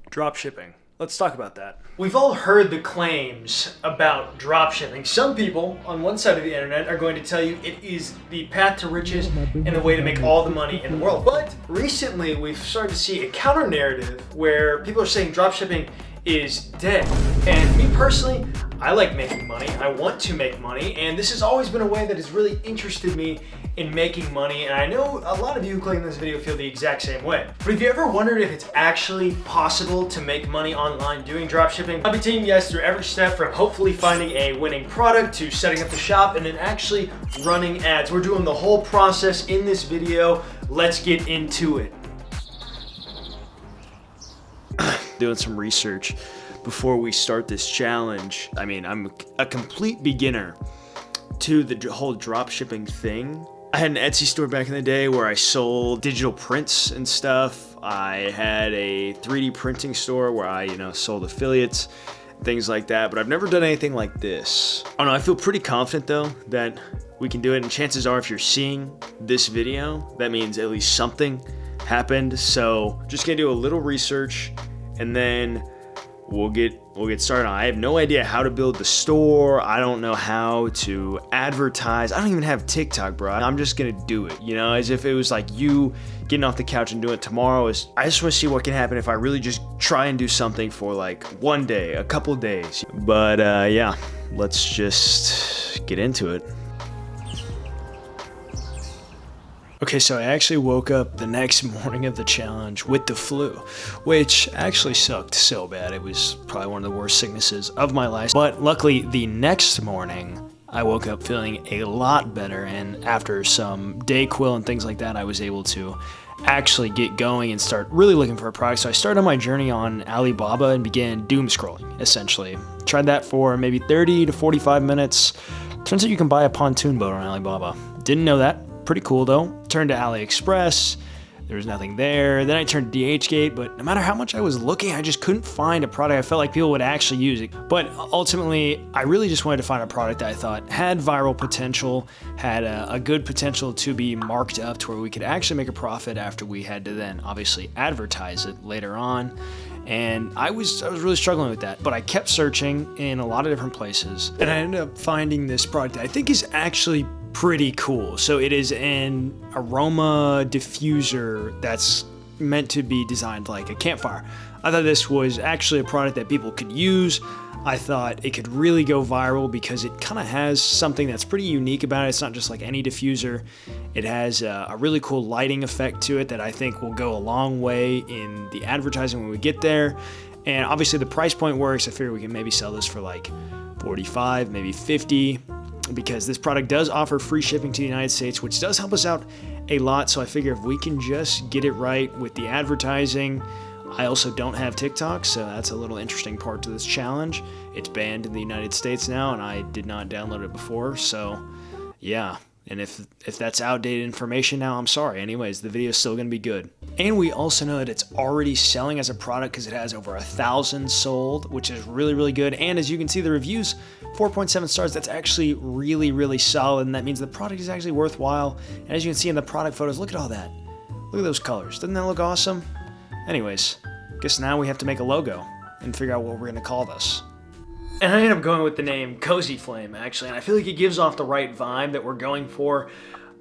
Dropshipping. Let's talk about that. We've all heard the claims about dropshipping. Some people on one side of the internet are going to tell you it is the path to riches and the way to make all the money in the world. But recently we've started to see a counter narrative where people are saying dropshipping is dead. And me personally, I like making money. I want to make money, and this has always been a way that has really interested me in making money, and I know a lot of you clicking this video feel the exact same way. But have you ever wondered if it's actually possible to make money online doing dropshipping? I'll be taking you guys through every step from hopefully finding a winning product to setting up the shop and then actually running ads. We're doing the whole process in this video. Let's get into it. Doing some research before we start this challenge. I mean, I'm a complete beginner to the whole dropshipping thing. I had an Etsy store back in the day where I sold digital prints and stuff. I had a 3D printing store where I, sold affiliates, things like that, but I've never done anything like this. I don't know, I feel pretty confident though that we can do it, and chances are if you're seeing this video, that means at least something happened. So just gonna do a little research and then we'll get started on. I have no idea how to build the store. I don't know how to advertise. I don't even have TikTok, bro. I'm just gonna do it, as if it was like you getting off the couch and doing it tomorrow. I just want to see what can happen if I really just try and do something for like one day, a couple days. But yeah, let's just get into it. Okay, so I actually woke up the next morning of the challenge with the flu, which actually sucked so bad. It was probably one of the worst sicknesses of my life. But luckily, the next morning, I woke up feeling a lot better. And after some Dayquil and things like that, I was able to actually get going and start really looking for a product. So I started on my journey on Alibaba and began doom scrolling, essentially. Tried that for maybe 30 to 45 minutes. Turns out you can buy a pontoon boat on Alibaba. Didn't know that. Pretty cool though. Turned to AliExpress, there was nothing there. Then I turned to DHgate, but no matter how much I was looking, I just couldn't find a product I felt like people would actually use it. But ultimately, I really just wanted to find a product that I thought had viral potential, had a good potential to be marked up to where we could actually make a profit after we had to then obviously advertise it later on. And I was really struggling with that, but I kept searching in a lot of different places, and I ended up finding this product that I think is actually pretty cool. So it is an aroma diffuser that's meant to be designed like a campfire. I thought this was actually a product that people could use. I thought it could really go viral because it kind of has something that's pretty unique about it. It's not just like any diffuser. It has a really cool lighting effect to it that I think will go a long way in the advertising when we get there. And obviously the price point works. I figure we can maybe sell this for like 45, maybe 50, because this product does offer free shipping to the United States, which does help us out a lot. So I figure if we can just get it right with the advertising. I also don't have TikTok, so that's a little interesting part to this challenge. It's banned in the United States now, and I did not download it before, so yeah. And if that's outdated information now, I'm sorry. Anyways, the video is still gonna be good. And we also know that it's already selling as a product because it has over 1,000 sold, which is really, really good. And as you can see, the reviews, 4.7 stars, that's actually really, really solid, and that means the product is actually worthwhile. And as you can see in the product photos, look at all that. Look at those colors. Doesn't that look awesome? Anyways, guess now we have to make a logo and figure out what we're gonna call this. And I ended up going with the name Cozy Flame, actually, and I feel like it gives off the right vibe that we're going for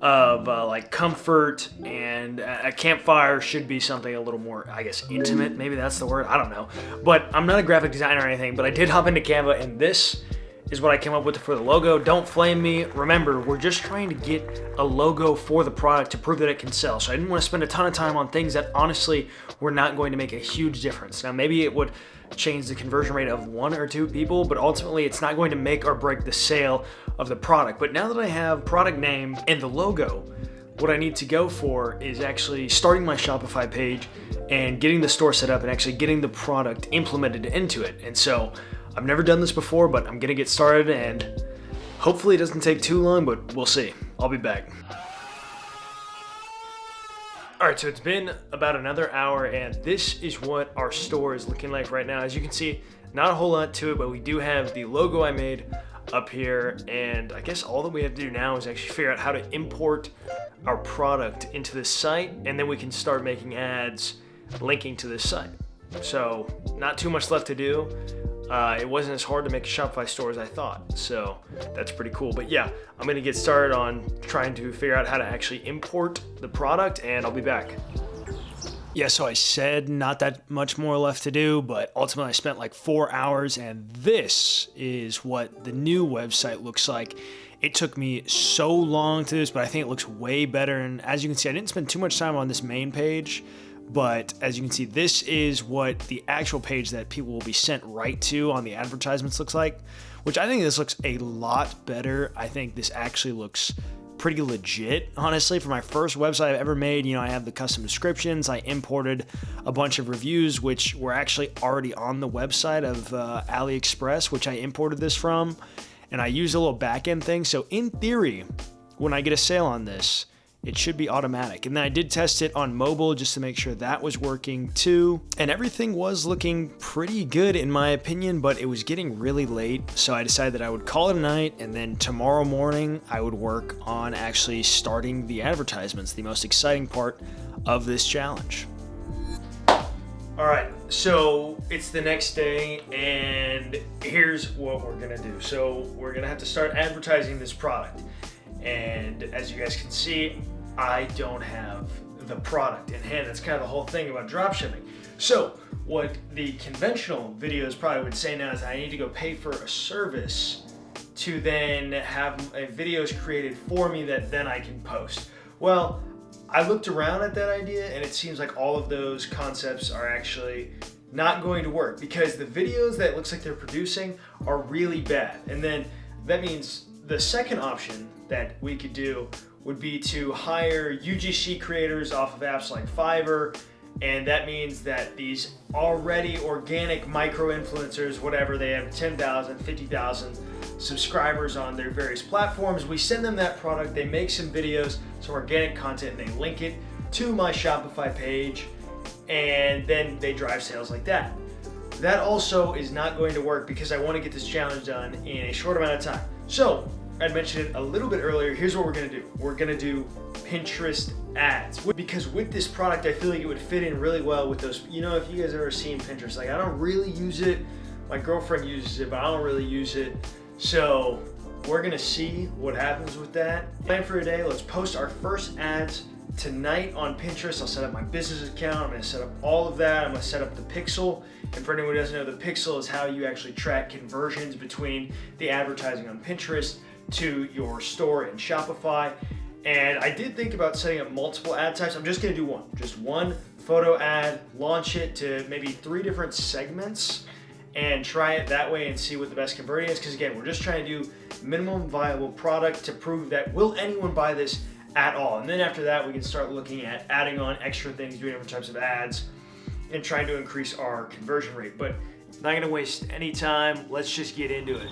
of like comfort, and a campfire should be something a little more, I guess, intimate. Maybe that's the word, I don't know. But I'm not a graphic designer or anything, but I did hop into Canva, and this is what I came up with for the logo. Don't flame me. Remember, we're just trying to get a logo for the product to prove that it can sell. So I didn't want to spend a ton of time on things that honestly were not going to make a huge difference. Now, maybe it would change the conversion rate of 1 or 2 people, but ultimately it's not going to make or break the sale of the product. But now that I have product name and the logo, what I need to go for is actually starting my Shopify page and getting the store set up and actually getting the product implemented into it. And so I've never done this before, but I'm gonna get started, and hopefully it doesn't take too long, but we'll see. I'll be back. All right, so it's been about another hour, and this is what our store is looking like right now. As you can see, not a whole lot to it, but we do have the logo I made up here, and I guess all that we have to do now is actually figure out how to import our product into this site, and then we can start making ads linking to this site. So not too much left to do. It wasn't as hard to make a Shopify store as I thought, so that's pretty cool. But yeah, I'm gonna get started on trying to figure out how to actually import the product, and I'll be back. Yeah, so I said not that much more left to do, but ultimately I spent like 4 hours, and this is what the new website looks like. It took me so long to do this, but I think it looks way better. And as you can see, I didn't spend too much time on this main page, but as you can see, this is what the actual page that people will be sent right to on the advertisements looks like, which I think this looks a lot better. I think this actually looks pretty legit, honestly. For my first website I've ever made, I have the custom descriptions. I imported a bunch of reviews, which were actually already on the website of AliExpress, which I imported this from, and I used a little back-end thing. So in theory, when I get a sale on this, it should be automatic. And then I did test it on mobile just to make sure that was working too. And everything was looking pretty good in my opinion, but it was getting really late. So I decided that I would call it a night, and then tomorrow morning I would work on actually starting the advertisements, the most exciting part of this challenge. All right, so it's the next day, and here's what we're gonna do. So we're gonna have to start advertising this product. And as you guys can see, I don't have the product in hand. That's kind of the whole thing about dropshipping. So what the conventional videos probably would say now is I need to go pay for a service to then have videos created for me that then I can post. Well, I looked around at that idea, and it seems like all of those concepts are actually not going to work, because the videos that it looks like they're producing are really bad. And then that means the second option that we could do would be to hire UGC creators off of apps like Fiverr, and that means that these already organic micro-influencers, whatever, they have 10,000, 50,000 subscribers on their various platforms. We send them that product, they make some videos, some organic content, and they link it to my Shopify page, and then they drive sales like that. That also is not going to work because I want to get this challenge done in a short amount of time. So I mentioned it a little bit earlier. Here's what we're gonna do. We're gonna do Pinterest ads, because with this product, I feel like it would fit in really well with those. If you guys ever seen Pinterest, like I don't really use it. My girlfriend uses it, but I don't really use it. So we're gonna see what happens with that. Plan for today. Let's post our first ads tonight on Pinterest. I'll set up my business account. I'm gonna set up all of that. I'm gonna set up the pixel. And for anyone who doesn't know, the pixel is how you actually track conversions between the advertising on Pinterest to your store in Shopify. And I did think about setting up multiple ad types. I'm just gonna do one, just one photo ad, launch it to maybe 3 different segments, and try it that way and see what the best converting is. Because again, we're just trying to do minimum viable product to prove that will anyone buy this at all. And then after that, we can start looking at adding on extra things, doing different types of ads, and trying to increase our conversion rate. But not gonna waste any time. Let's just get into it.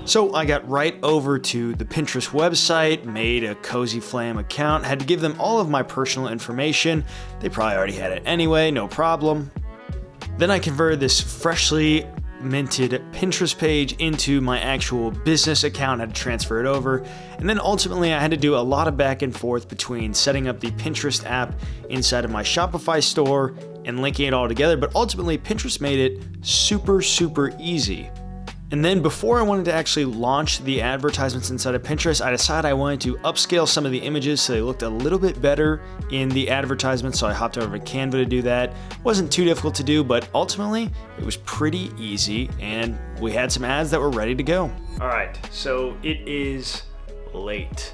So I got right over to the Pinterest website, made a Cozy Flame account, had to give them all of my personal information. They probably already had it anyway, no problem. Then I converted this freshly minted Pinterest page into my actual business account, had to transfer it over. And then ultimately I had to do a lot of back and forth between setting up the Pinterest app inside of my Shopify store and linking it all together. But ultimately Pinterest made it super, super easy. And then before I wanted to actually launch the advertisements inside of Pinterest, I decided I wanted to upscale some of the images so they looked a little bit better in the advertisements. So I hopped over to Canva to do that. Wasn't too difficult to do, but ultimately it was pretty easy, and we had some ads that were ready to go. All right, so it is late,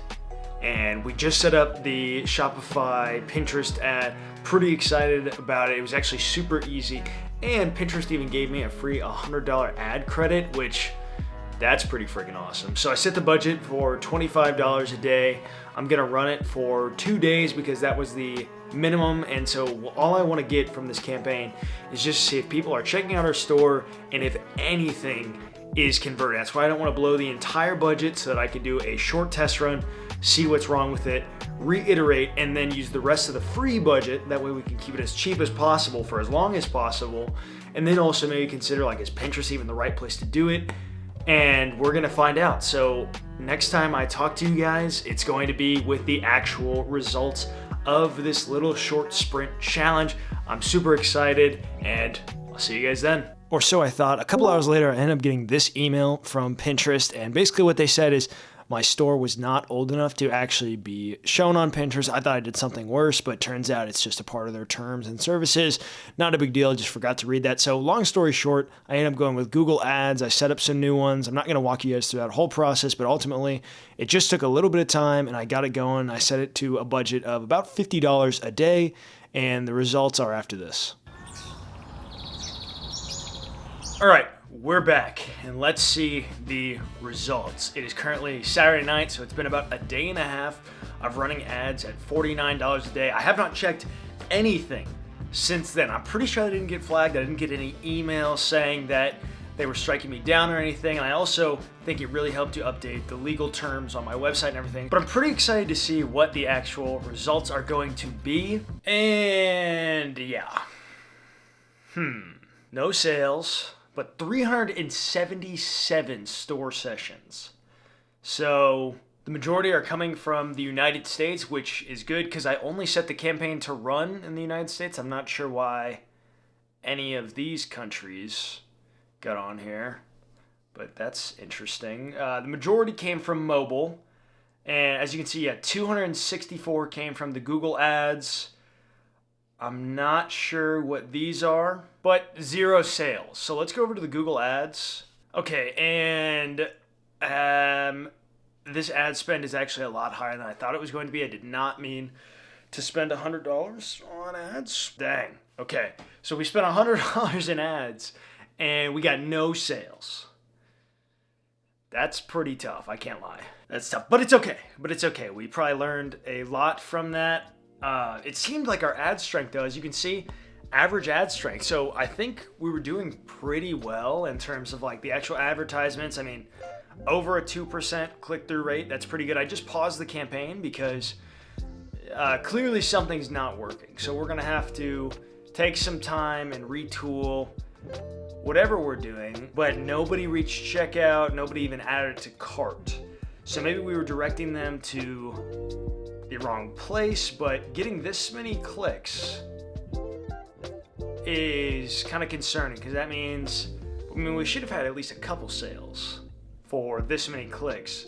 and we just set up the Shopify Pinterest ad. Pretty excited about it. It was actually super easy. And Pinterest even gave me a free $100 ad credit, which that's pretty freaking awesome. So I set the budget for $25 a day. I'm gonna run it for 2 days because that was the minimum. And so all I wanna get from this campaign is just to see if people are checking out our store and if anything is converting. That's why I don't wanna blow the entire budget, so that I can do a short test run, see what's wrong with it, reiterate, and then use the rest of the free budget. That way we can keep it as cheap as possible for as long as possible. And then also maybe consider, like, is Pinterest even the right place to do it? And we're gonna find out. So next time I talk to you guys, it's going to be with the actual results of this little short sprint challenge. I'm super excited, and I'll see you guys then. Or so I thought. A couple hours later, I ended up getting this email from Pinterest, and basically what they said is my store was not old enough to actually be shown on Pinterest. I thought I did something worse, but turns out it's just a part of their terms and services. Not a big deal, I just forgot to read that. So long story short, I ended up going with Google Ads. I set up some new ones. I'm not going to walk you guys through that whole process, but ultimately it just took a little bit of time and I got it going. I set it to a budget of about $50 a day, and the results are after this. All right, we're back, and let's see the results. It is currently Saturday night, so it's been about a day and a half of running ads at $49 a day. I have not checked anything since then. I'm pretty sure I didn't get flagged. I didn't get any emails saying that they were striking me down or anything. And I also think it really helped to update the legal terms on my website and everything. But I'm pretty excited to see what the actual results are going to be. And yeah. No sales, but 377 store sessions. So the majority are coming from the United States, which is good because I only set the campaign to run in the United States. I'm not sure why any of these countries got on here, but that's interesting. The majority came from mobile, and as you can see, 264 came from the Google ads. I'm not sure what these are, but 0 sales. So let's go over to the Google ads. Okay, and this ad spend is actually a lot higher than I thought it was going to be. I did not mean to spend $100 on ads. Dang. Okay, so we spent $100 in ads, and we got no sales. That's pretty tough, I can't lie. That's tough, but it's okay. We probably learned a lot from that. It seemed like our ad strength, though, as you can see, average ad strength. So I think we were doing pretty well in terms of like the actual advertisements. I mean, over a 2% click-through rate. That's pretty good. I just paused the campaign because clearly something's not working. So we're going to have to take some time and retool whatever we're doing. But nobody reached checkout. Nobody even added it to cart. So maybe we were directing them to the wrong place, but getting this many clicks is kind of concerning because that means, we should have had at least a couple sales for this many clicks.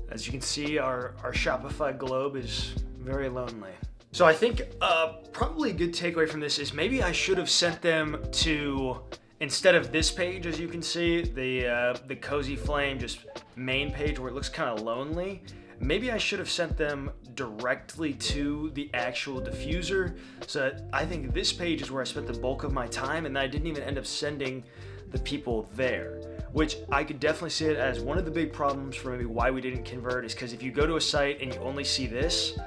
As you can see, our Shopify globe is very lonely. So I think probably a good takeaway from this is maybe I should have sent them to, instead of this page, as you can see, the Cozy Flame just main page where it looks kind of lonely. Maybe I should have sent them directly to the actual diffuser. So I think this page is where I spent the bulk of my time, and I didn't even end up sending the people there, which I could definitely see it as one of the big problems for maybe why we didn't convert is because if you go to a site and you only see this,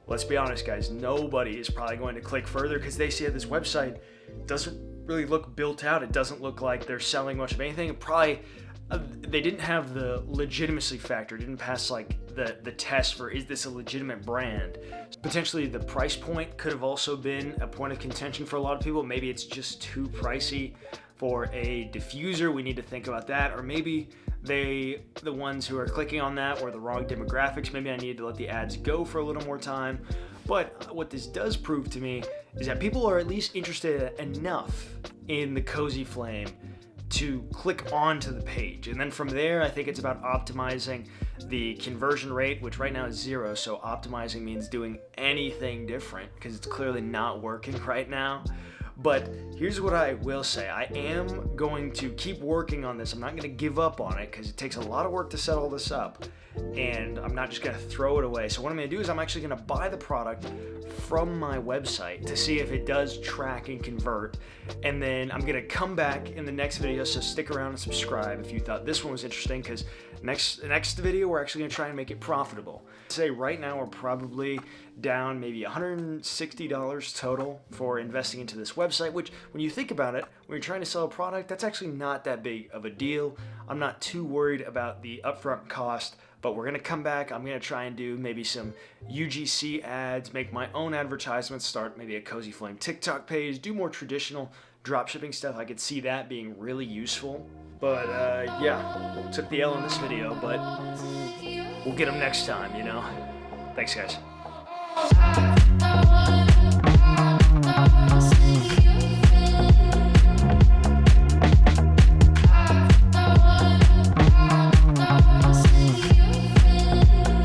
let's be honest, guys, nobody is probably going to click further because they see that this website doesn't really look built out. It doesn't look like they're selling much of anything. Probably they didn't have the legitimacy factor, didn't pass like the test for is this a legitimate brand. Potentially the price point could have also been a point of contention for a lot of people. Maybe it's just too pricey for a diffuser. We need to think about that. Or maybe the ones who are clicking on that were the wrong demographics. Maybe I needed to let the ads go for a little more time. But what this does prove to me is that people are at least interested enough in the Cozy Flame to click onto the page. And then from there, I think it's about optimizing the conversion rate, which right now is 0. So optimizing means doing anything different because it's clearly not working right now. But here's what I will say. I am going to keep working on this. I'm not going to give up on it because it takes a lot of work to set all this up. And I'm not just going to throw it away. So what I'm going to do is I'm actually going to buy the product from my website to see if it does track and convert. And then I'm going to come back in the next video. So stick around and subscribe if you thought this one was interesting because next video we're actually going to try and make it profitable. Say right now we're probably down maybe $160 total for investing into this website, which when you think about it, when you're trying to sell a product, that's actually not that big of a deal. I'm not too worried about the upfront cost, but we're going to come back. I'm going to try and do maybe some UGC ads, make my own advertisements, start maybe a Cozy Flame TikTok page, do more traditional dropshipping stuff. I could see that being really useful. But yeah, took the L in this video, but we'll get them next time, you know? Thanks, guys. I wanna